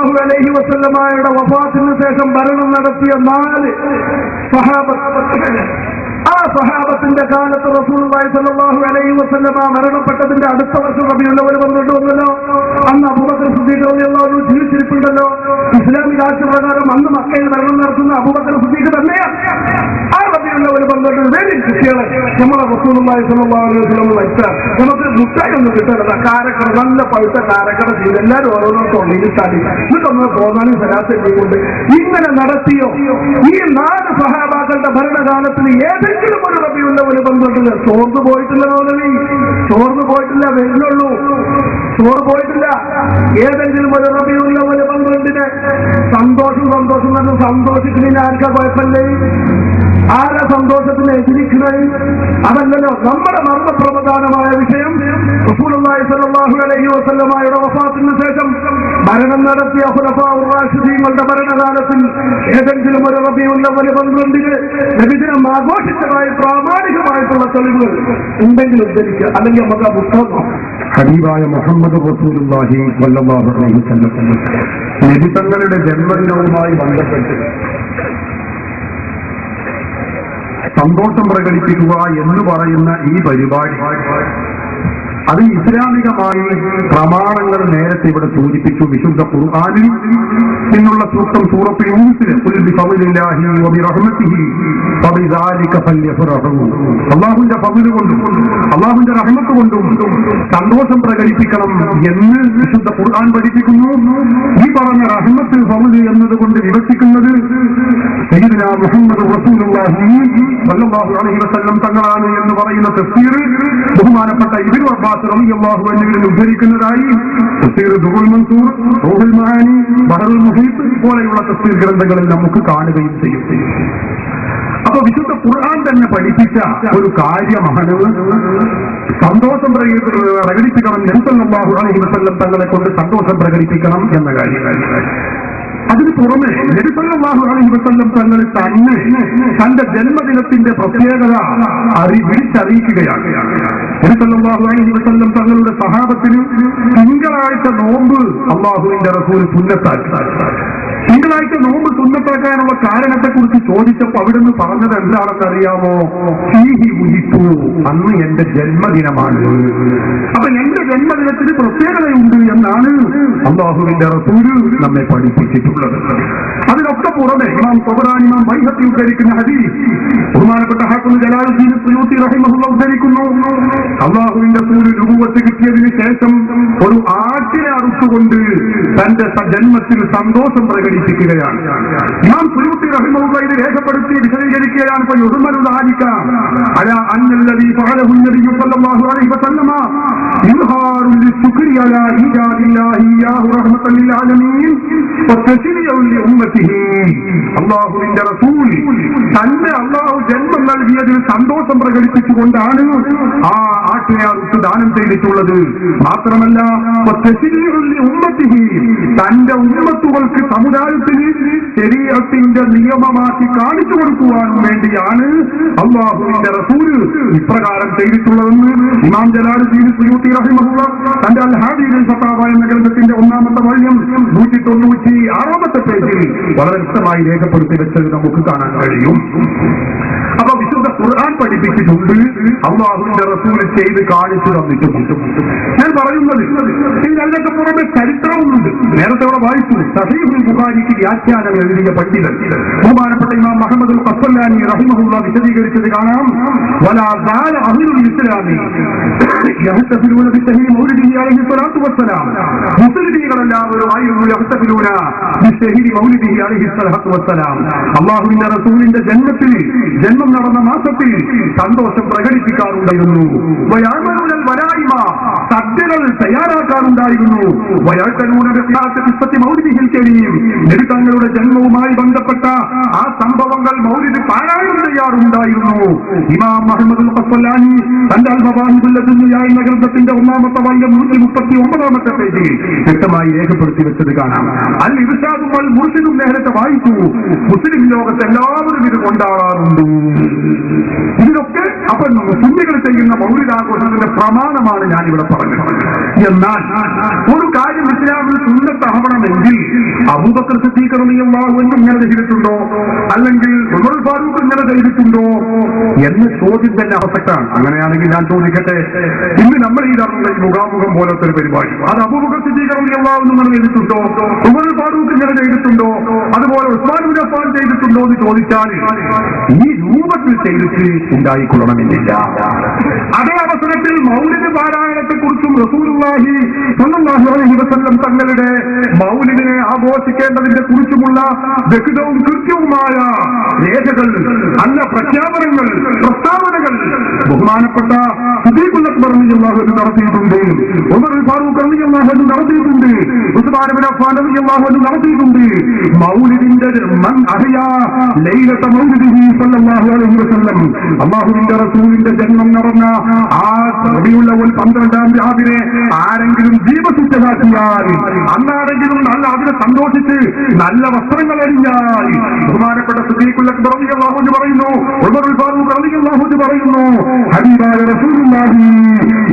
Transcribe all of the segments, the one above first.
സല്ലല്ലാഹു അലൈഹി വസല്ലമയുടെ വഫാത്തിന് ശേഷം ഭരണം നടത്തിയ 4 സഹാബത്ത്. ആ സഹാബത്തിന്റെ കാലത്ത് റസൂലുള്ളാഹി സ്വല്ലല്ലാഹു അലൈഹി വസല്ലമ മരണപ്പെട്ടതിന്റെ അടുത്ത വർഷം റബീഉൽ അവ്വൽ വന്നിട്ടുണ്ടല്ലോ. അന്ന് അബൂബക്കർ സിദ്ദീഖ് റളിയല്ലാഹു അൻഹു ജീവിച്ചിരിപ്പുണ്ടല്ലോ. ഇസ്ലാമിക ആചാരപ്രകാരം അന്ന് മക്കയിൽ ഭരണം നടത്തുന്ന അബൂബക്കർ സിദ്ദീഖ് തന്നെയാണ്. ആ റബീഉൽ അവ്വൽ വന്നിട്ട് വേണ്ടി കുട്ടികളെ നമ്മളെ റസൂലുള്ളാഹി സ്വല്ലല്ലാഹു അലൈഹി വസല്ലം വെച്ചാൽ നമുക്ക് മുട്ടായി ഒന്നും കിട്ടരുത്. കാരക്കട നല്ല പഴുത്ത കാരക്കട ചെയ്ത് എല്ലാവരും ഓരോരോ തൊള്ളിയിൽ തടി എന്നിട്ടൊന്ന് പോകാനും ശരാശരിയുണ്ട്. ഇങ്ങനെ നടത്തിയോ ഈ 4 സഹാബാക്കളുടെ ഭരണകാലത്തിന് ഏതെങ്കിലും ഒരു റബീഉൽ അവ്വൽ ബന്ധമുണ്ട്? ചോർന്നു പോയിട്ടില്ല മൗലവി, ചോർന്നു പോയിട്ടില്ല, വരുന്നുള്ളൂ. ചോറ് പോയിട്ടില്ല. ഏതെങ്കിലും ഒരു റബീഉൽ അവ്വൽ ബന്ധുണ്ടിന് സന്തോഷം തന്നെ സന്തോഷിക്കുന്നതിന് ആർക്കാ കുഴപ്പമില്ലേ? ആരാ സന്തോഷത്തിന് എതിരിക്കണേ? അതല്ലല്ലോ നമ്മുടെ മർമ്മപ്രധാനമായ വിഷയം. റസൂലുള്ളാഹി സ്വല്ലല്ലാഹു അലൈഹി വസല്ലമയുടെ വഫാത്തിന് ശേഷം ഭരണം നടത്തിയ ഖുലഫാഉർ റാഷിദീങ്ങളുടെ ഭരണകാലത്തിൽ ഏതെങ്കിലും ഒരു റബീഉൽ അവ്വൽ ബന്ധുണ്ടിന് നബിദിനം ആഘോഷിച്ചതായി പ്രാമാണികമായിട്ടുള്ള തെളിവുകൾ ഉണ്ടെങ്കിൽ ഉദ്ധരിക്കുക. അല്ലെങ്കിൽ നമുക്ക് ആ പുസ്തകം ഹബീബായ മുഹമ്മദ് റസൂലുള്ളാഹി സ്വല്ലല്ലാഹു അലൈഹി വസല്ലം നബി തങ്ങളുടെ ജന്മദിനവുമായി ബന്ധപ്പെട്ട് സന്തോഷം പ്രകടിപ്പിക്കുക എന്ന് പറയുന്ന ഈ പരിപാടി അത് ഇസ്ലാമികമായി പ്രമാണങ്ങൾ നേരത്തെ ഇവിടെ സൂചിപ്പിച്ചു. വിശുദ്ധ ഖുർആനിൽ നിന്നുള്ള സൂക്തം സൂറത്തുൽ യൂനുസിൽ ഖുൽ ബിഫദ്ലില്ലാഹി വബിറഹ്മതിഹി ഫബിദാലിക ഫല്യഫറഹു. അല്ലാഹുവിന്റെ ഫദ്ൽ കൊണ്ടും അല്ലാഹുവിന്റെ റഹ്മത്ത് കൊണ്ടും സന്തോഷം പ്രകടിപ്പിക്കണം എന്ന് വിശുദ്ധ ഖുർആൻ പഠിപ്പിക്കുന്നു. ഈ പറഞ്ഞ റഹ്മത്ത് ഫദ്ൽ എന്നതുകൊണ്ട് വിവക്ഷിക്കുന്നത് സയ്യിദുനാ മുഹമ്മദ് റസൂലുള്ളാഹി സ്വല്ലല്ലാഹു അലൈഹി വസല്ലം തങ്ങളാണ് എന്ന് പറയുന്ന തഫ്സീർ ബഹുമാനപ്പെട്ട ഇബ്നു അബ്ബാസ് റളിയല്ലാഹു അൻഹു ഉദ്ധരിക്കുന്നതായി തഫ്സീർ ദുറുൽ മൻസൂർ, റൂഹുൽ മആനി, ബഹറുൽ മുഹീത്ത് പോലെയുള്ള തഫ്സീർ ഗ്രന്ഥങ്ങളിൽ നമുക്ക് കാണുകയും ചെയ്യും. അപ്പൊ വിശുദ്ധ ഖുർആൻ തന്നെ പഠിപ്പിച്ച ഒരു കാര്യമാണ് സന്തോഷം പ്രകടിപ്പിക്കണം. നബി സല്ലല്ലാഹു അലൈഹി വസല്ലം തങ്ങളെ കൊണ്ട് സന്തോഷം പ്രകടിപ്പിക്കണം എന്ന കാര്യം. അതിന് പുറമെ നബി സല്ലല്ലാഹു അലൈഹി വസല്ലം തങ്ങൾ തന്നെ തന്റെ ജന്മദിനത്തിന്റെ പ്രത്യേകത വിളിച്ചറിയിക്കുകയാണ്. നബി സല്ലല്ലാഹു അലൈഹി വസല്ലം തങ്ങളുടെ സഹാബത്തിന് തിങ്കളാഴ്ച നോമ്പ് അല്ലാഹുവിന്റെ റസൂൽ സുന്നത്താക്കി. തിങ്കളാഴ്ച നോമ്പ് സുന്നത്താക്കാനുള്ള കാരണത്തെക്കുറിച്ച് ചോദിച്ചപ്പോൾ അവിടുന്ന് പറഞ്ഞത് എന്താണെന്ന് അറിയാമോ? ഫീഹി ഉദിത്തു, അന്ന് എന്റെ ജന്മദിനമാണ്. അപ്പൊ എന്റെ ജന്മദിനത്തിന് പ്രത്യേകതയുണ്ട് എന്നാണ് അല്ലാഹുവിന്റെ റസൂൽ നമ്മെ പഠിപ്പിച്ചിട്ടുള്ളത്. അതിനൊക്കെ പുറമെ ഇമാം ത്വബറാനി, ഇമാം ബൈഹഖി ഉദ്ധരിക്കുന്ന ഹദീസ് ബഹുമാനപ്പെട്ട ഹാഫിദ് ജലാലുദ്ദീൻ സുയൂത്തി റഹിമഹുല്ലാഹ് ഉദ്ധരിക്കുന്നു. അല്ലാഹുവിന്റെ റസൂൽ നുബുവത്ത് കിട്ടിയതിന് ശേഷം ഒരു ആട്ടിനെ അറുത്തുകൊണ്ട് തന്റെ ജന്മത്തിൽ സന്തോഷം പ്രകടിപ്പിക്കുകയാണ്. ഇമാം സുയൂത്തി റഹിമഹുല്ലാഹ് ഇത് രേഖപ്പെടുത്തി വിശദീകരിക്കുകയാണ്. അള്ളാഹുവിന്റെ റസൂൽ തന്നെ അള്ളാഹു ജന്മം നൽകിയതിൽ സന്തോഷം പ്രകടിപ്പിച്ചുകൊണ്ടാണ് ആ ആട്ടിനെ അറുത്ത് ദാനം ചെയ്തിട്ടുള്ളത്. മാത്രമല്ല തന്റെ ഉമ്മത്തുകൾക്ക് സമുദായത്തിന് ശരീഅത്തിന്റെ നിയമമാക്കി കാണിച്ചു കൊടുക്കുവാനും വേണ്ടിയാണ് അള്ളാഹുവിന്റെ റസൂൽ ഇപ്രകാരം ചെയ്തിട്ടുള്ളതെന്ന് ഇമാം ജലാലുദ്ദീൻ സുയൂത്തി റഹിമഹുല്ലാഹ് തന്റെ അൽ ഹാദിയിൽ ഫതാവ എന്ന ഗ്രന്ഥത്തിന്റെ 1-ാമത്തെ വാള്യം 196-ാമത്തെ പേജിൽ വളരെ വ്യക്തമായി രേഖപ്പെടുത്തി വെച്ചത് നമുക്ക് കാണാൻ കഴിയും. അപ്പൊ വിശുദ്ധ ഖുർആൻ പഠിപ്പിച്ചിട്ടുണ്ട്, അള്ളാഹുവിന്റെ റസൂൽ ചെയ്ത് കാണിച്ചു തന്നിട്ടുണ്ട്. ഞാൻ പറയുന്നത് ഇതിനൊക്കെ പുറമെ ചരിത്രവുമുണ്ട്. നേരത്തെ അവിടെ വായിച്ചു സഹീഹുൽ ബുഖാരിക്ക് വ്യാഖ്യാനം എഴുതിയ പണ്ഡിതൻ ബഹുമാനപ്പെട്ട ഇമാം മുഹമ്മദ് ഖസ്വലാനി റഹിമഹുല്ലാഹ് വിശദീകരിച്ചത് കാണാം. വലാ സാല അഹ്ലുൽ ഇസ്ലാമി യഹ്തഫിലൂന ബിത്തഹീ മൗലിദിഹി അലൈഹി സ്വലാത്തു വസ്സലാം. മുസ്ലിമീങ്ങളെല്ലാവരും ആയിരുന്നു യഹ്തഫിലൂന ബിത്തഹീ മൗലിദിഹി അലൈഹി സ്വലാത്തു വസ്സലാം. അള്ളാഹുവിന്റെ റസൂലിന്റെ ജന്മത്തിൽ ജന്മം നടന്ന മാസത്തിൽ സന്തോഷം പ്രകടിപ്പിക്കാറുണ്ടായിരുന്നു. വയഅമലൂനൽ വലായിമ, സദ്യകൾ തയ്യാറാക്കാറുണ്ടായിരുന്നു. വയഅതനൂന ബിഖിറാഅത്തി മൗലിദിഹിൽ കരീം, നബി തങ്ങളുടെ ജന്മവുമായി ബന്ധപ്പെട്ട ആ സംഭവങ്ങൾ മൗലിദ് പാരായണം ചെയ്യാറുണ്ടായിരുന്നു. ഇമാം മുഹമ്മദ് ഖസ്വലാനി തന്റെ അൽ മവാഹിബുൽ ലദുനിയ എന്ന ഗ്രന്ഥത്തിന്റെ 1-ാമത്തെ വാല്യം 139-ാമത്തെ പേജിൽ വ്യക്തമായി രേഖപ്പെടുത്തി വെച്ചത് കാണാം. അൽ ഇർശാദും അൽ മുർശിദും നേരത്തെ വായിച്ചു. മുസ്ലിം ലോകത്ത് എല്ലാവരും ഇത് കൊണ്ടാടാറുണ്ട്. ഇതിലൊക്കെ അപ്പൊ സുന്നികൾ ചെയ്യുന്ന മൗലിദാഘോഷത്തിന്റെ പ്രമാണമാണ് ഞാനിവിടെ പറഞ്ഞത്. എന്നാൽ ഒരു കാര്യം ഇസ്ലാമിൽ സുന്നത്താവണമെങ്കിൽ അബൂബക്കർ സിദ്ദീഖ് റളിയല്ലാഹു അൻഹു ഇങ്ങനെ ചെയ്തിട്ടുണ്ടോ, അല്ലെങ്കിൽ ഉമർ ഫാറൂഖ് ഇങ്ങനെ ചെയ്തിട്ടുണ്ടോ എന്ന ചോദ്യം തന്നെ അവസരമാണ്. അങ്ങനെയാണെങ്കിൽ ഞാൻ ചോദിക്കട്ടെ, ഇന്ന് നമ്മൾ ഈ നടന്ന ഈ മുഖാമുഖം പോലത്തെ ഒരു പരിപാടി അത് അബൂബക്കർ സിദ്ദീഖ് റളിയല്ലാഹു അൻഹു ഇങ്ങനെ ചെയ്തിട്ടുണ്ടോ, ഉമർ ഫാറൂഖ് ഇങ്ങനെ ചെയ്തിട്ടുണ്ടോ, അതുപോലെ ഉസ്മാൻ ബിൻ അഫ്ഫാൻ ചെയ്തിട്ടുണ്ടോ എന്ന് ചോദിച്ചാൽ ഈ രൂപത്തിൽ ചെയ്തിട്ട് ഉണ്ടായിക്കൊള്ളണമെന്നില്ല. അതേ അവസരത്തിൽ മൗലിദ് പാരായണത്തെ കുറിച്ചും റസൂലുള്ളാഹി സ്വല്ലല്ലാഹു അലൈഹി വസല്ലം തങ്ങളുടെ മൗലിദിനെ ആഘോഷിക്കേണ്ടതിനെ കുറിച്ചുമുള്ള വ്യക്തവും കൃത്യവുമായ രേഖകൾ, നല്ല പ്രഖ്യാപനങ്ങൾ, പ്രസ്താവനകൾ ബഹുമാനപ്പെട്ട സിദ്ദീഖുൽ അക്ബർ റളിയല്ലാഹു അൻഹു നടത്തിയിട്ടുണ്ട്, ഉമർ ഫാറൂഖ് റളിയല്ലാഹു അൻഹു നടത്തിയിട്ടുണ്ട്, ഉസ്മാൻ ബിൻ അഫ്ഫാൻ റളിയല്ലാഹു അൻഹു നടത്തിയിട്ടുണ്ട്. മൗലിദിന്റെ മൻ അഹ്യാ ലൈലത മൗലിദിഹി സ്വല്ലല്ലാഹു അലൈഹി വസല്ലം, അല്ലാഹുവിന്റെ റസൂലിന്റെ ജന്മം നടന്ന ആ റബീഉൽ അവ്വൽ 12-ാം രാവിനെ ആരെങ്കിലും ദീപശുദ്ധമാക്കിയാൽ, അന്നാരെങ്കിലും നല്ല അതിനെ സന്തോഷിച്ച് നല്ല വസ്ത്രങ്ങൾ അണിഞ്ഞാൽ, ബഹുമാനപ്പെട്ട സിദ്ദീഖുൽ അക്ബർ റളിയല്ലാഹു അൻഹു പറയുന്നു, ഉമർ ഫാറൂഖ് റളിയല്ലാഹു അൻഹു പറയുന്നു, ഹബീബായ റസൂലുള്ളാഹി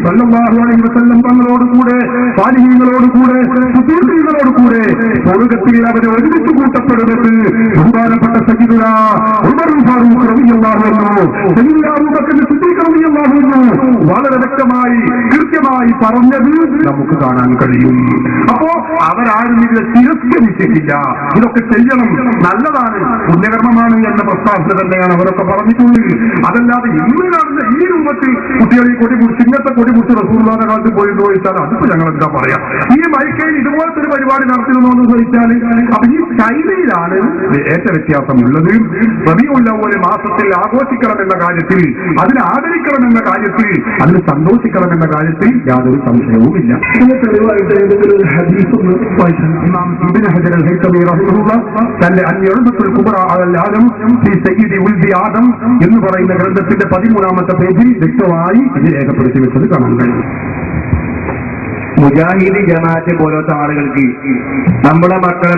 സ്വല്ലല്ലാഹു അലൈഹി വസല്ലം തങ്ങളോടുകൂടെ സാലിഹീങ്ങളോടുകൂടെ സുദീഖീങ്ങളോടുകൂടെ സ്വർഗ്ഗത്തിൽ അവരെ ഒരുമിച്ച് കൂട്ടപ്പെടുന്നത് ബഹുമാനപ്പെട്ട സയ്യിദുനാ ഉമർ ഫാറൂഖ് റളിയല്ലാഹു അൻഹു, സയ്യിദുനാ അബൂബക്കർ സിദ്ദീഖ് റളിയല്ലാഹു അൻഹു വളരെ വ്യക്തമായി കൃത്യമായി പറഞ്ഞത് നമുക്ക് കാണാൻ കഴിയും. അപ്പോ അവരാരും ഇതിനെ തിരസ്കരിച്ചിട്ടില്ല. ഇതൊക്കെ ചെയ്യണം, നല്ലതാണ്, പുണ്യകർമ്മമാണ് എന്ന പ്രസ്താവന തന്നെയാണ് അവരൊക്കെ പറഞ്ഞിട്ടുള്ളത്. അതല്ലാതെ ഇന്ന് കാണുന്ന ഈ രൂപത്തിൽ കുട്ടികളെ കൊടി കുറിച്ച് ഇങ്ങനത്തെ കൊടി കുറിച്ച് റസൂലുള്ളാഹിന്റെ കാലത്ത് പോയി ചോദിച്ചാൽ അതിപ്പോ ഞങ്ങൾ എന്താ പറയാ, ഈ മൈക്കയിൽ ഇതുപോലത്തെ ഒരു പരിപാടി നടത്തുന്നു എന്ന് ചോദിച്ചാൽ അപ്പൊ ഈ ശൈലിയിലാണ് ഏറ്റ വ്യത്യാസമുള്ളത്. റബീഉൽ അവ്വൽ മാസത്തിൽ ആഘോഷിക്കണമെന്ന കാര്യത്തിൽ, അതിനെ ആദരിക്കണമെന്ന കാര്യത്തിൽ, അതിന് സന്തോഷിക്കണമെന്ന കാര്യത്തിൽ യാതൊരു സംശയവുമില്ല. ഇമാം ഇബ്നു ഹജർ അൽ ഹൈതമി റഹിമഹുല്ലാഹ് തന്റെ അൽ-ഇഅ്ദത്തുൽ കുബ്ര അലൽ ആദം ഫീ സയ്യിദി ഉൽദി ആദം എന്ന് പറയുന്ന ഗ്രന്ഥത്തിന്റെ 13-ാമത്തെ പേജിൽ വ്യക്തമായി ഇത് രേഖപ്പെടുത്തി വെച്ചത് കാണാൻ കഴിയും. മുജാഹിദ് ജമാഅത്ത് പോലത്തെ ആളുകൾക്ക് നമ്മുടെ മക്കളെ